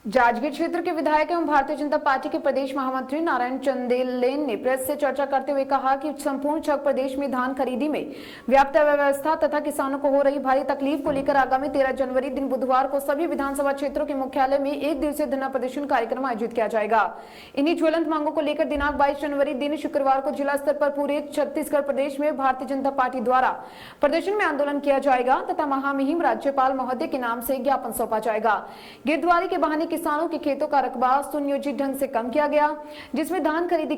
जांजगीर क्षेत्र के विधायक एवं भारतीय जनता पार्टी के प्रदेश महामंत्री नारायण चंदेलेन ने प्रेस से चर्चा करते हुए कहा कि संपूर्ण छह प्रदेश में धान खरीदी में व्याप्त अव्यवस्था तथा किसानों को हो रही भारी तकलीफ को लेकर आगामी 13 जनवरी दिन बुधवार को सभी विधानसभा क्षेत्रों के मुख्यालय में एक दिवसीय धरना प्रदर्शन कार्यक्रम आयोजित किया जाएगा। इन्हीं ज्वलंत मांगों को लेकर दिनांक 22 जनवरी दिन शुक्रवार को जिला स्तर पर पूरे छत्तीसगढ़ प्रदेश में भारतीय जनता पार्टी द्वारा प्रदर्शन में आंदोलन किया जाएगा तथा महामहिम राज्यपाल महोदय के नाम से ज्ञापन सौंपा जाएगा। गिरदावरी के बहाने किसानों के खेतों का रकबा सुनियोजित ढंग से कम किया गया, जिसमें धान खरीदी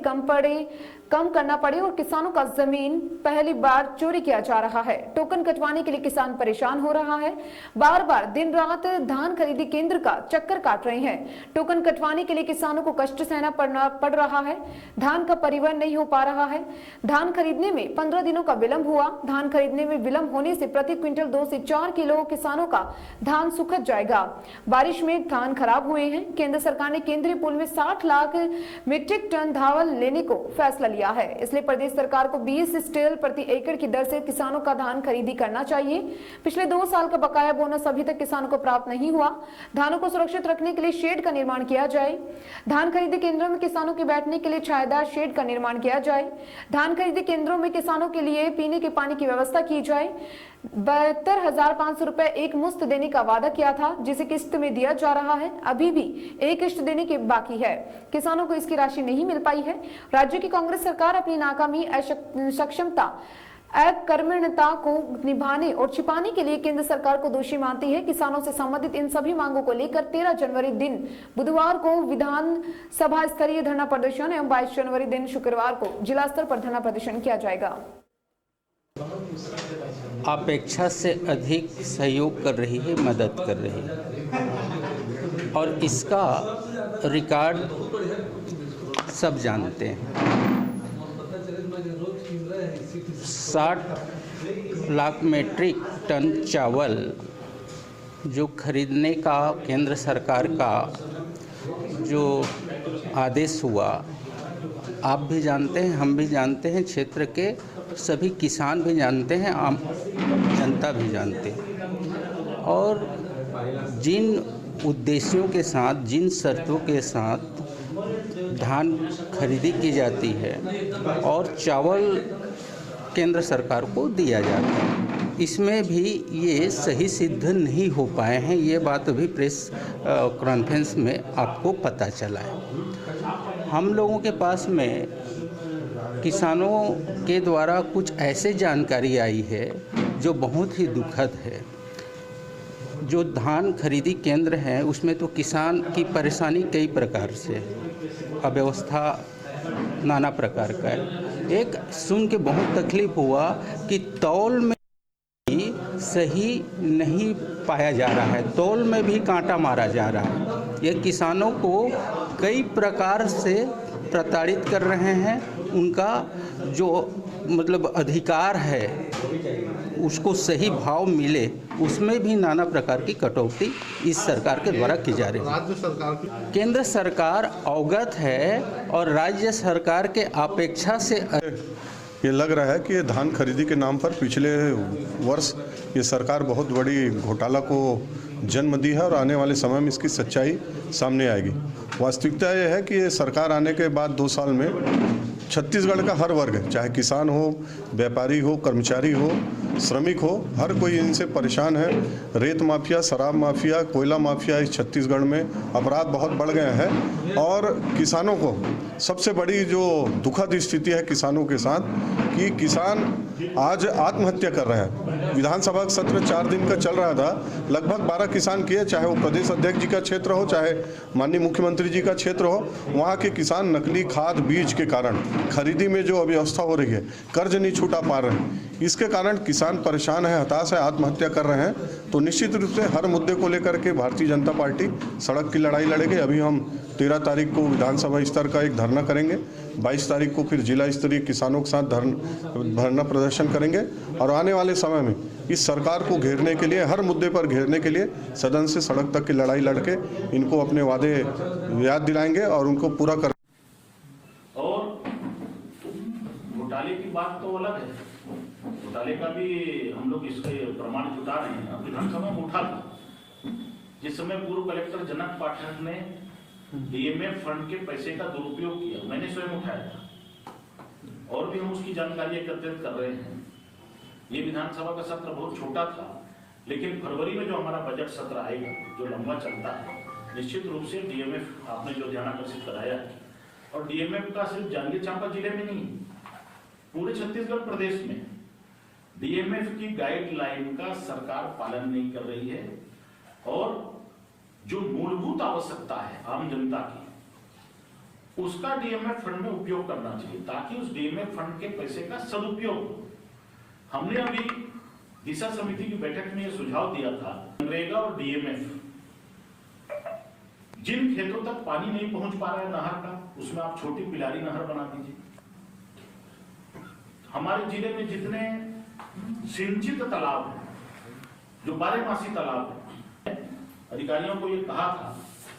कम करना पड़े और किसानों का जमीन पहली बार चोरी किया जा रहा है। टोकन कटवाने के लिए किसान परेशान हो रहा है, बार बार दिन रात धान खरीदी केंद्र का चक्कर काट रहे हैं। टोकन कटवाने के लिए किसानों को कष्ट सहना पड़ रहा है। धान का परिवहन नहीं हो पा रहा है। धान खरीदने में 15 दिनों का विलंब हुआ। धान खरीदने में विलंब होने से प्रति क्विंटल 2 से 4 किलो किसानों का धान सुखद जाएगा। बारिश में धान खराब हुए हैं। केंद्र सरकार ने केंद्रीय पूल में 60 लाख मीट्रिक टन धान लेने को फैसला लिया है, इसलिए प्रदेश सरकार को 20 स्टेल प्रति एकड़ की दर से किसानों का धान खरीदी करना चाहिए। पिछले 2 साल का बकाया बोनस अभी तक किसानों को प्राप्त नहीं हुआ। धानों को सुरक्षित रखने के लिए शेड का निर्माण किया जाए। धान खरीदी केंद्रों में किसानों के बैठने के लिए छायादार शेड का निर्माण किया जाए। धान खरीदी केंद्रों में किसानों के लिए पीने के पानी की व्यवस्था की जाए। 72,500 रुपए एक मुश्त देने का वादा किया था, जिसे किस्त में दिया जा रहा है। अभी भी एक किस्त देने के बाकी है। किसानों को इसकी राशि नहीं मिल पाई है। राज्य की कांग्रेस सरकार अपनी नाकामी, सक्षमता, अकर्मण्यता को निभाने और छिपाने के लिए केंद्र सरकार को दोषी मानती है। किसानों से संबंधित इन सभी मांगों को लेकर 13 जनवरी दिन बुधवार को विधानसभा स्तरीय धरना प्रदर्शन एवं 22 जनवरी दिन शुक्रवार को जिला स्तर पर धरना प्रदर्शन किया जाएगा। अपेक्षा से अधिक सहयोग कर रही है, मदद कर रही है और इसका रिकॉर्ड सब जानते हैं। 60 लाख मीट्रिक टन चावल जो खरीदने का केंद्र सरकार का जो आदेश हुआ, आप भी जानते हैं, हम भी जानते हैं, क्षेत्र के सभी किसान भी जानते हैं, आम जनता भी जानते हैं। और जिन उद्देश्यों के साथ, जिन शर्तों के साथ धान खरीदी की जाती है और चावल केंद्र सरकार को दिया जाता है, इसमें भी ये सही सिद्ध नहीं हो पाए हैं। ये बात अभी प्रेस कॉन्फ्रेंस में आपको पता चला है। हम लोगों के पास में किसानों के द्वारा कुछ ऐसे जानकारी आई है जो बहुत ही दुखद है। जो धान खरीदी केंद्र हैं उसमें तो किसान की परेशानी कई प्रकार से, अव्यवस्था नाना प्रकार का है। एक सुन के बहुत तकलीफ हुआ कि तौल में भी सही नहीं पाया जा रहा है, तौल में भी कांटा मारा जा रहा है। ये किसानों को कई प्रकार से प्रताड़ित कर रहे हैं। उनका जो मतलब अधिकार है उसको सही भाव मिले, उसमें भी नाना प्रकार की कटौती इस सरकार के द्वारा की जा रही है। राज्य सरकार की, केंद्र सरकार अवगत है और राज्य सरकार के अपेक्षा से ये लग रहा है कि ये धान खरीदी के नाम पर पिछले वर्ष ये सरकार बहुत बड़ी घोटाला को जन्म दी है और आने वाले समय में इसकी सच्चाई सामने आएगी। वास्तविकता ये है कि ये सरकार आने के बाद 2 साल में छत्तीसगढ़ का हर वर्ग, चाहे किसान हो, व्यापारी हो, कर्मचारी हो, श्रमिक हो, हर कोई इनसे परेशान है। रेत माफिया, शराब माफिया, कोयला माफिया, इस छत्तीसगढ़ में अपराध बहुत बढ़ गए हैं और किसानों को सबसे बड़ी जो दुखद स्थिति है किसानों के साथ कि किसान आज आत्महत्या कर रहे हैं। विधानसभा सत्र 4 दिन का चल रहा था, लगभग 12 किसान किए, चाहे वो प्रदेश अध्यक्ष जी का क्षेत्र हो, चाहे माननीय मुख्यमंत्री जी का क्षेत्र हो। वहाँ के किसान नकली खाद बीज के कारण खरीदी में जो अव्यवस्था हो रही है, कर्ज नहीं छूटा पा रहे हैं, इसके कारण किसान परेशान है, हताश है, आत्महत्या कर रहे हैं। तो निश्चित रूप से हर मुद्दे को लेकर के भारतीय जनता पार्टी सड़क की लड़ाई लड़ेगी। अभी हम 13 तारीख को विधानसभा स्तर का एक धरना करेंगे, 22 तारीख को फिर जिला स्तरीय किसानों के साथ धरना प्रदर्शन करेंगे और आने वाले समय में इस सरकार को घेरने के लिए, हर मुद्दे पर घेरने के लिए सदन से सड़क तक की लड़ाई लड़के इनको अपने वादे याद दिलाएंगे और उनको पूरा कर। और घोटाले की बात तो अलग है, घोटाले का भी हम लोग इसके प्रमाण जुटा रहे हैं। विधानसभा में उठा था जिस समय पूर्व कलेक्टर जनक पाठक ने डीएमएफ फंड के पैसे का दुरुपयोग किया, मैंने स्वयं उठाया था और भी हम उसकी जानकारी एकत्रित कर रहे हैं। ये विधानसभा का सत्र बहुत छोटा था, लेकिन फरवरी में जो हमारा बजट सत्र आएगा, जो लंबा चलता है, निश्चित रूप से डीएमएफ आपने जो ध्यान आकर्षित कराया है, और डीएमएफ का सिर्फ जांजगीर चांपा जिले में नहीं, पूरे छत्तीसगढ़ प्रदेश में डीएमएफ की गाइडलाइन का सरकार पालन नहीं कर रही है। और जो मूलभूत आवश्यकता है आम जनता की, उसका डीएमएफ फंड में उपयोग करना चाहिए, ताकि उस डीएमएफ फंड के पैसे का सदुपयोग हो। हमने अभी दिशा समिति की बैठक में यह सुझाव दिया था, मनरेगा और डीएमएफ, जिन खेतों तक पानी नहीं पहुंच पा रहा है नहर का, उसमें आप छोटी पिलारी नहर बना दीजिए। हमारे जिले में जितने सिंचित तालाब हैं, जो बारहमासी तालाब हैं, अधिकारियों को ये कहा था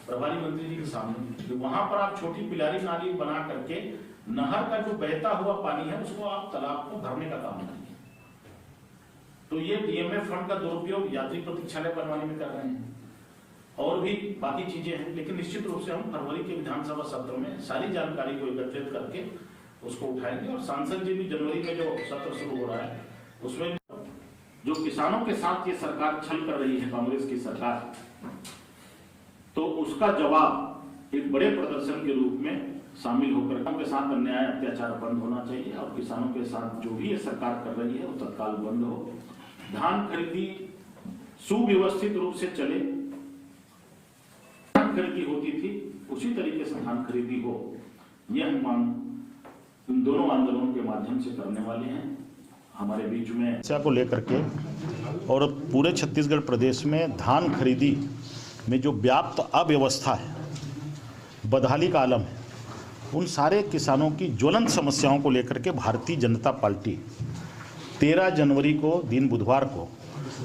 प्रभारी मंत्री जी के सामने कि वहां पर आप छोटी पिलारी नाली बना करके नहर का जो बहता हुआ पानी है उसको आप तालाब को भरने का काम करिए। तो ये डीएमएफ फंड का दुरुपयोग यात्री प्रतीक्षालय बनवाने में कर रहे हैं, और भी बाकी चीजें हैं। लेकिन निश्चित रूप से हम फरवरी के विधानसभा सत्र में सारी जानकारी को एकत्रित करके उसको उठाएंगे, और सांसद जी भी जनवरी में जो सत्र शुरू हो रहा है उसमें जो किसानों के साथ ये सरकार छल कर रही है, कांग्रेस की सरकार, तो उसका जवाब एक बड़े प्रदर्शन के रूप में शामिल होकर किसानों के साथ अन्याय अत्याचार बंद होना चाहिए, और किसानों के साथ जो भी ये सरकार कर रही है वो तत्काल बंद हो। धान खरीदी सुव्यवस्थित रूप से चले, धान खरीदी होती थी उसी तरीके से धान खरीदी हो, यह हम मांग इन दोनों आंदोलनों के माध्यम से करने वाले हैं। हमारे बीच में समस्या को लेकर के और पूरे छत्तीसगढ़ प्रदेश में धान खरीदी में जो व्याप्त अव्यवस्था है, बदहाली का आलम है, उन सारे किसानों की ज्वलंत समस्याओं को लेकर के भारतीय जनता पार्टी 13 जनवरी को दिन बुधवार को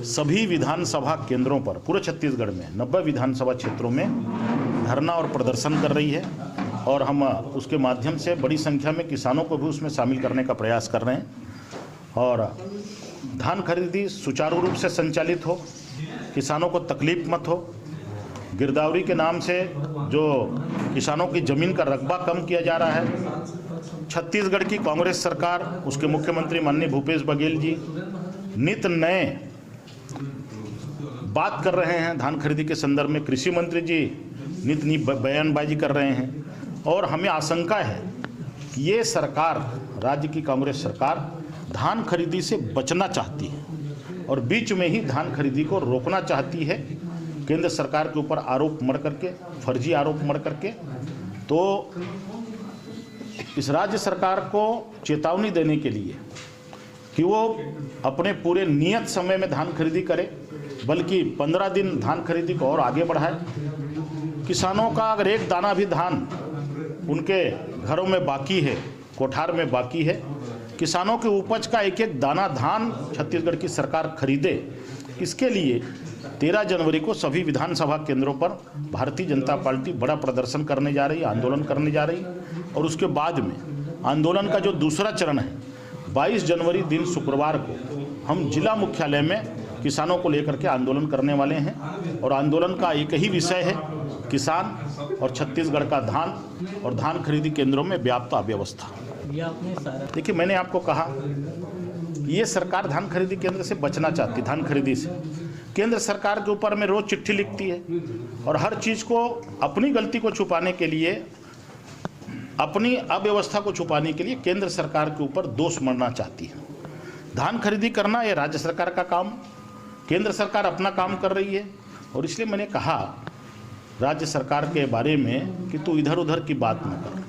सभी विधानसभा केंद्रों पर पूरे छत्तीसगढ़ में 90 विधानसभा क्षेत्रों में धरना और प्रदर्शन कर रही है, और हम उसके माध्यम से बड़ी संख्या में किसानों को भी उसमें शामिल करने का प्रयास कर रहे हैं। और धान खरीदी सुचारू रूप से संचालित हो, किसानों को तकलीफ मत हो, गिरदावरी के नाम से जो किसानों की ज़मीन का रकबा कम किया जा रहा है, छत्तीसगढ़ की कांग्रेस सरकार, उसके मुख्यमंत्री माननीय भूपेश बघेल जी नित नए बात कर रहे हैं धान खरीदी के संदर्भ में, कृषि मंत्री जी नित नई बयानबाजी कर रहे हैं, और हमें आशंका है कि ये सरकार, राज्य की कांग्रेस सरकार धान खरीदी से बचना चाहती है और बीच में ही धान खरीदी को रोकना चाहती है, केंद्र सरकार के ऊपर आरोप मढ़ करके, फर्जी आरोप मढ़ करके। तो इस राज्य सरकार को चेतावनी देने के लिए कि वो अपने पूरे नियत समय में धान खरीदी करे, बल्कि 15 दिन धान खरीदी को और आगे बढ़ाए। किसानों का अगर एक दाना भी धान उनके घरों में बाकी है, कोठार में बाकी है, किसानों के उपज का एक एक दाना धान छत्तीसगढ़ की सरकार खरीदे। इसके लिए 13 जनवरी को सभी विधानसभा केंद्रों पर भारतीय जनता पार्टी बड़ा प्रदर्शन करने जा रही है, आंदोलन करने जा रही है। और उसके बाद में आंदोलन का जो दूसरा चरण है, 22 जनवरी दिन शुक्रवार को हम जिला मुख्यालय में किसानों को लेकर के आंदोलन करने वाले हैं। और आंदोलन का एक ही विषय है, किसान और छत्तीसगढ़ का धान और धान खरीदी केंद्रों में व्याप्त अव्यवस्था। देखिए, मैंने आपको कहा ये सरकार धान खरीदी केंद्र से बचना चाहती, धान खरीदी से। केंद्र सरकार के ऊपर में रोज चिट्ठी लिखती है, और हर चीज़ को अपनी गलती को छुपाने के लिए, अपनी अव्यवस्था को छुपाने के लिए केंद्र सरकार के ऊपर दोष मढ़ना चाहती है। धान खरीदी करना ये राज्य सरकार का काम, केंद्र सरकार अपना काम कर रही है। और इसलिए मैंने कहा राज्य सरकार के बारे में कि तू इधर उधर की बात न कर।